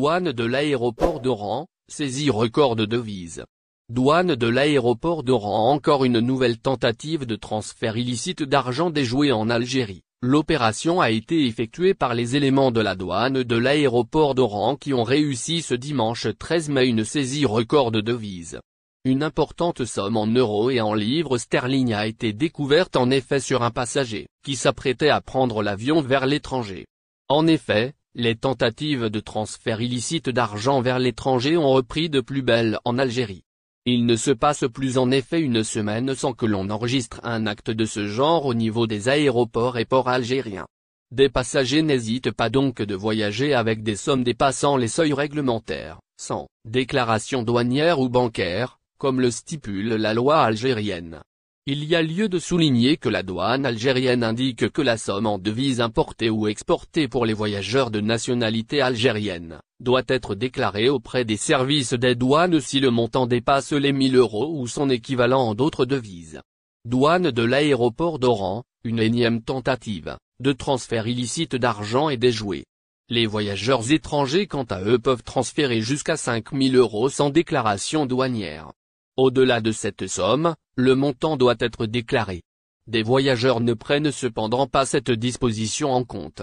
Douane de l'aéroport d'Oran, saisie record de devises. Douane de l'aéroport d'Oran. Encore une nouvelle tentative de transfert illicite d'argent déjoué en Algérie. L'opération a été effectuée par les éléments de la douane de l'aéroport d'Oran qui ont réussi ce dimanche 13 mai une saisie record de devises. Une importante somme en euros et en livres sterling a été découverte en effet sur un passager, qui s'apprêtait à prendre l'avion vers l'étranger. En effet, les tentatives de transfert illicite d'argent vers l'étranger ont repris de plus belle en Algérie. Il ne se passe plus en effet une semaine sans que l'on enregistre un acte de ce genre au niveau des aéroports et ports algériens. Des passagers n'hésitent pas donc de voyager avec des sommes dépassant les seuils réglementaires, sans déclaration douanière ou bancaire, comme le stipule la loi algérienne. Il y a lieu de souligner que la douane algérienne indique que la somme en devises importée ou exportée pour les voyageurs de nationalité algérienne doit être déclarée auprès des services des douanes si le montant dépasse les 1000 € ou son équivalent en d'autres devises. Douane de l'aéroport d'Oran, une énième tentative de transfert illicite d'argent est déjouée. Les voyageurs étrangers quant à eux peuvent transférer jusqu'à 5000 € sans déclaration douanière. Au-delà de cette somme, le montant doit être déclaré. Des voyageurs ne prennent cependant pas cette disposition en compte.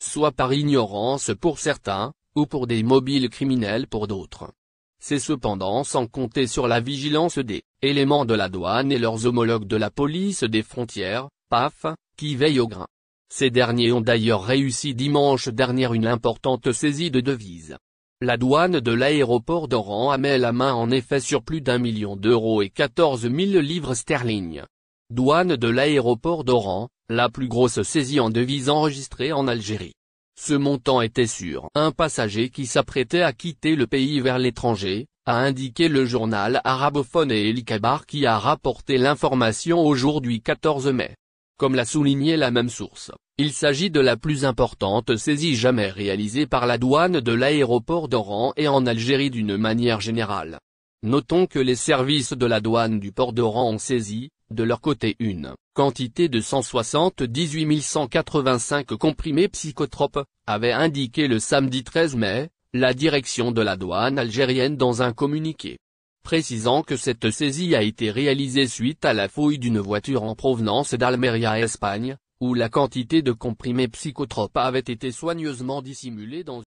Soit par ignorance pour certains, ou pour des mobiles criminels pour d'autres. C'est cependant sans compter sur la vigilance des éléments de la douane et leurs homologues de la police des frontières, PAF, qui veillent au grain. Ces derniers ont d'ailleurs réussi dimanche dernier une importante saisie de devises. La douane de l'aéroport d'Oran a mis la main en effet sur plus d'1 million d'euros et 14 000 livres sterling. Douane de l'aéroport d'Oran, la plus grosse saisie en devises enregistrée en Algérie. Ce montant était sur un passager qui s'apprêtait à quitter le pays vers l'étranger, a indiqué le journal arabophone El Khabar qui a rapporté l'information aujourd'hui 14 mai. Comme l'a souligné la même source, il s'agit de la plus importante saisie jamais réalisée par la douane de l'aéroport d'Oran et en Algérie d'une manière générale. Notons que les services de la douane du port d'Oran ont saisi, de leur côté une quantité de 178 185 comprimés psychotropes, avait indiqué le samedi 13 mai, la direction de la douane algérienne dans un communiqué. Précisant que cette saisie a été réalisée suite à la fouille d'une voiture en provenance d'Almeria, Espagne, où la quantité de comprimés psychotropes avait été soigneusement dissimulée dans